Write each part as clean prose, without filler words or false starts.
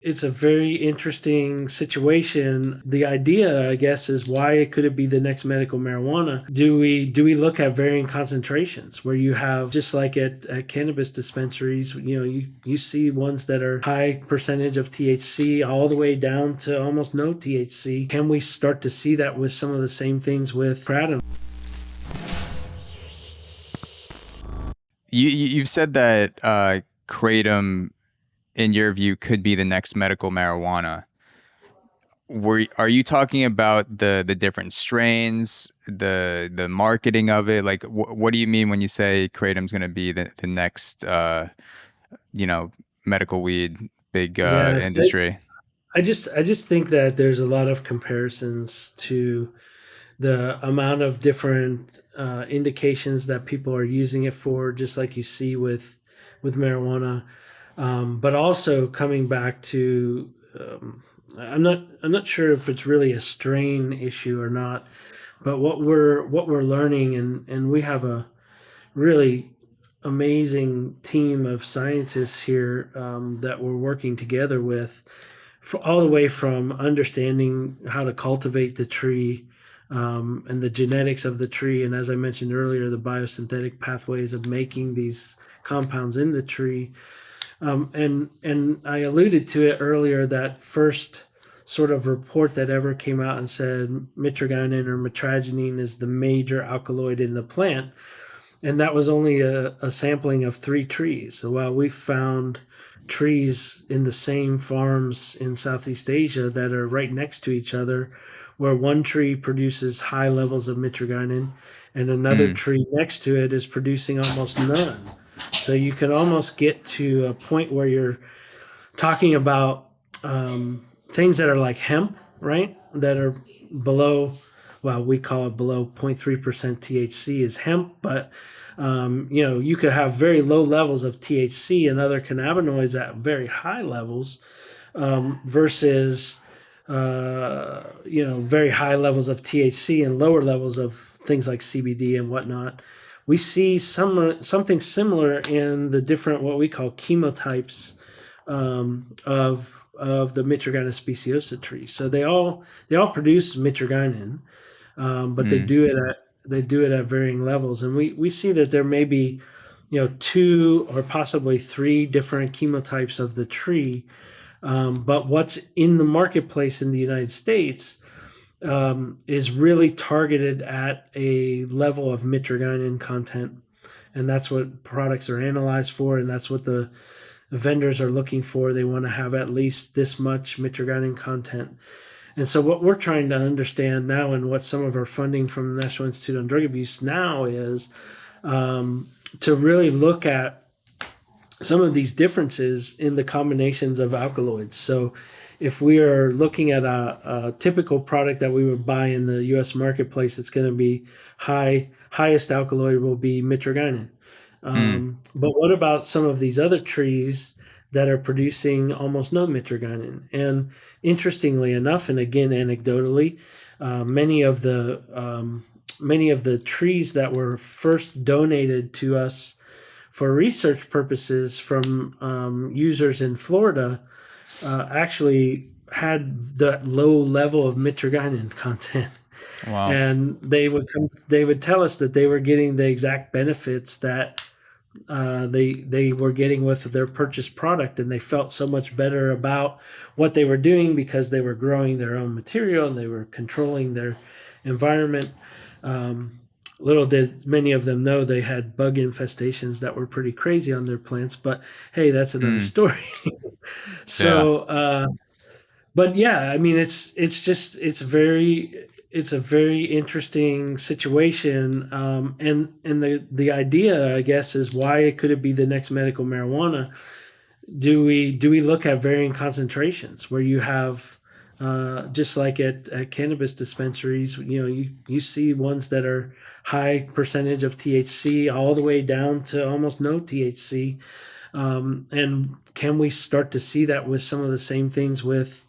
It's a very interesting situation. The idea, I guess, is why could it be the next medical marijuana? Do we look at varying concentrations where you have, just like at cannabis dispensaries, you see ones that are high percentage of THC all the way down to almost no THC. Can we start to see that with some of the same things with kratom? You've said that kratom, in your view, could be the next medical marijuana. Are you talking about the different strains, the marketing of it? Like, what do you mean when you say kratom's going to be the next, you know, medical weed big Yes, industry? I just think that there's a lot of comparisons to the amount of different indications that people are using it for, just like you see with marijuana. But also coming back to, I'm not sure if it's really a strain issue or not. But what we're learning, and we have a really amazing team of scientists here that we're working together with, for all the way from understanding how to cultivate the tree, and the genetics of the tree, and as I mentioned earlier, the biosynthetic pathways of making these compounds in the tree. And I alluded to it earlier, that first sort of report that ever came out and said mitragynine or mitragynine is the major alkaloid in the plant, and that was only a sampling of 3 trees. So while we found trees in the same farms in Southeast Asia that are right next to each other, where one tree produces high levels of mitragynine and another Mm, tree next to it is producing almost none. So you can almost get to a point where you're talking about things that are like hemp, right? That are below, well, we call it below 0.3% THC is hemp, but you could have very low levels of THC and other cannabinoids at very high levels, versus very high levels of THC and lower levels of things like CBD and whatnot. We see something similar in the different, what we call chemotypes, of the Mitragyna Speciosa tree. So they all produce mitragynine, but they mm, do it at varying levels, and we see that there may be, 2 or possibly 3 different chemotypes of the tree. But what's in the marketplace in the United States is really targeted at a level of mitragynine content, and that's what products are analyzed for, and that's what the vendors are looking for. They want to have at least this much mitragynine content. And so what we're trying to understand now, and what some of our funding from the National Institute on Drug Abuse now is, to really look at some of these differences in the combinations of alkaloids. So if we are looking at a typical product that we would buy in the U.S. marketplace, it's going to be highest alkaloid will be mitragynine. mm, But what about some of these other trees that are producing almost no mitragynine? And interestingly enough, and again anecdotally, many of the trees that were first donated to us for research purposes from users in Florida actually had that low level of mitragynine content. wow. And they would tell us that they were getting the exact benefits that they were getting with their purchased product, and they felt so much better about what they were doing because they were growing their own material and they were controlling their environment. Um, Little did many of them know they had bug infestations that were pretty crazy on their plants, but hey, that's another Mm, story. yeah. So, but yeah, I mean, it's a very interesting situation, and the idea, I guess, is why could it be the next medical marijuana? Do we look at varying concentrations where you have, just like at cannabis dispensaries, you see ones that are high percentage of THC all the way down to almost no THC, and can we start to see that with some of the same things with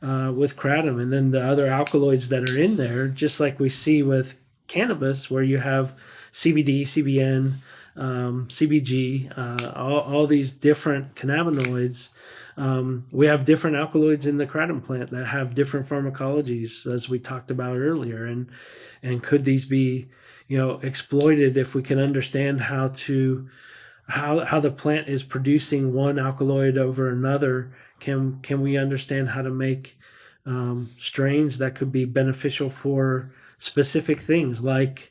kratom, and then the other alkaloids that are in there, just like we see with cannabis, where you have CBD, CBN, CBG, all these different cannabinoids. We have different alkaloids in the kratom plant that have different pharmacologies, as we talked about earlier, and could these be, exploited if we can understand how the plant is producing one alkaloid over another? Can we understand how to make strains that could be beneficial for specific things, like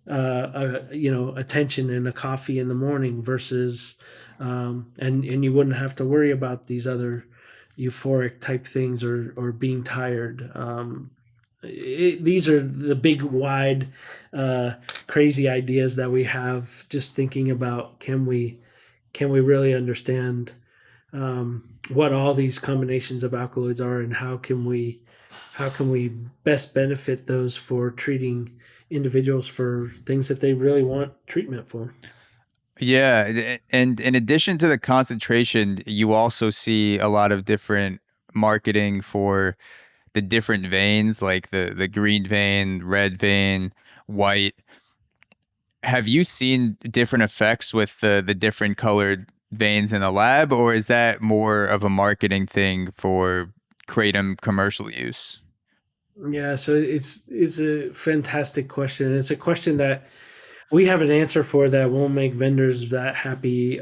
attention in a coffee in the morning versus and you wouldn't have to worry about these other euphoric type things or being tired. These are the big, wide, crazy ideas that we have. Just thinking about, can we really understand what all these combinations of alkaloids are, and how can we best benefit those for treating individuals for things that they really want treatment for. Yeah, and in addition to the concentration, you also see a lot of different marketing for the different veins, like the green vein, red vein, white. Have you seen different effects with the different colored veins in the lab, or is that more of a marketing thing for kratom commercial use? Yeah, so it's a fantastic question. It's a question that we have an answer for that won't make vendors that happy.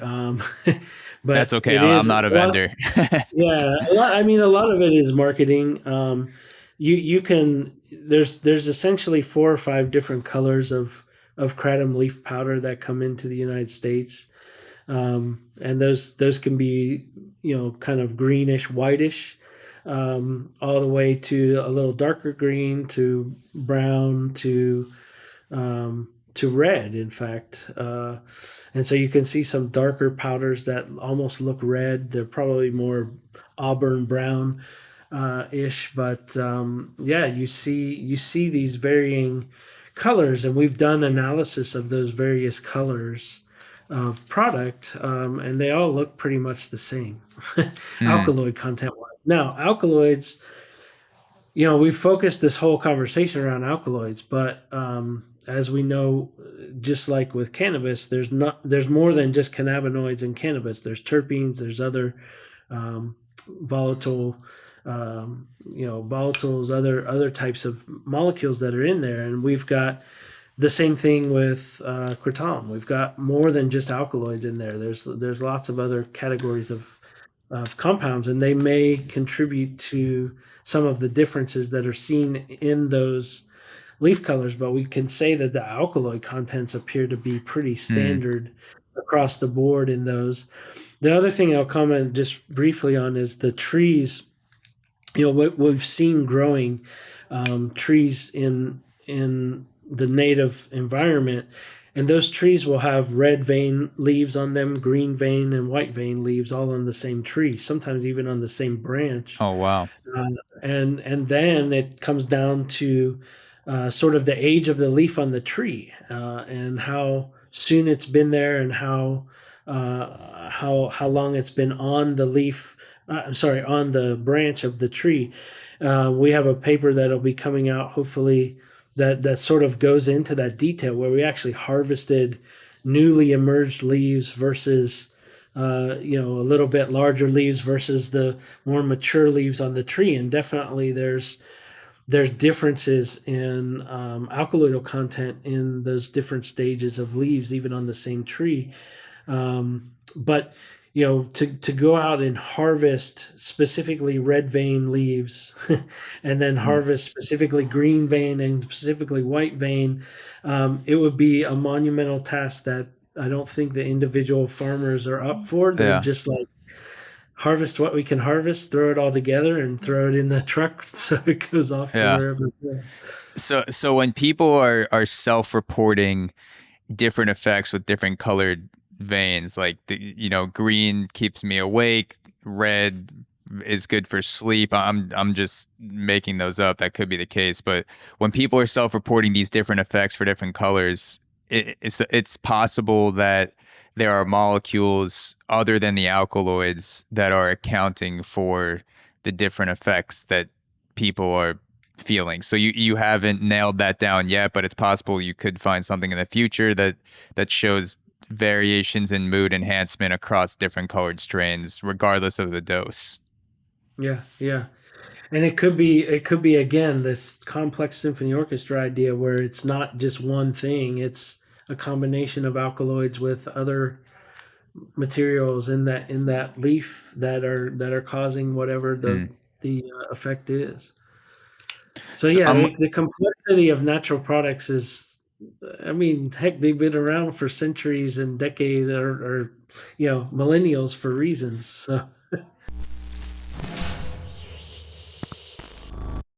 That's But okay. it I'm is a not a lot. vendor. Yeah, a lot. I mean, a lot of it is marketing. You can there's essentially four or five different colors of kratom leaf powder that come into the United States, and those can be, kind of greenish, whitish, all the way to a little darker green to brown to red, in fact. And so you can see some darker powders that almost look red. They're probably more auburn brown ish, but yeah, you see these varying colors, and we've done analysis of those various colors of product, and they all look pretty much the same, Mm, alkaloid content wise. Now, alkaloids, we focused this whole conversation around alkaloids, but as we know, just like with cannabis, there's more than just cannabinoids in cannabis. There's terpenes, there's other um, volatile, volatiles, other types of molecules that are in there, and we've got the same thing with kratom. We've got more than just alkaloids in there. There's lots of other categories of compounds, and they may contribute to some of the differences that are seen in those leaf colors. But we can say that the alkaloid contents appear to be pretty mm, standard across the board in those. The other thing I'll comment just briefly on is the trees. What we've seen growing trees in the native environment, and those trees will have red vein leaves on them, green vein and white vein leaves, all on the same tree, sometimes even on the same branch. oh wow. uh, and then it comes down to sort of the age of the leaf on the tree, and how soon it's been there, and how long it's been on the leaf. I'm sorry, on the branch of the tree. We have a paper that'll be coming out hopefully that sort of goes into that detail, where we actually harvested newly emerged leaves versus a little bit larger leaves versus the more mature leaves on the tree. And definitely there's differences in alkaloidal content in those different stages of leaves, even on the same tree. But to go out and harvest specifically red vein leaves, and then Mm, harvest specifically green vein and specifically white vein, it would be a monumental task that I don't think the individual farmers are up for. They're yeah. just like, harvest what we can harvest, throw it all together, and throw it in the truck so it goes off to Yeah. wherever it goes. So when people are self-reporting different effects with different colored veins, like green keeps me awake, red is good for sleep. I'm just making those up. That could be the case, but when people are self-reporting these different effects for different colors, it's possible that there are molecules other than the alkaloids that are accounting for the different effects that people are feeling. So you haven't nailed that down yet, but it's possible you could find something in the future that shows variations in mood enhancement across different colored strains, regardless of the dose. Yeah, yeah. And it could be again this complex symphony orchestra idea where it's not just one thing, it's a combination of alkaloids with other materials in that leaf that are causing whatever the Mm. effect is. So So yeah, the complexity of natural products is, I mean, heck, they've been around for centuries and decades, or millennials for reasons. So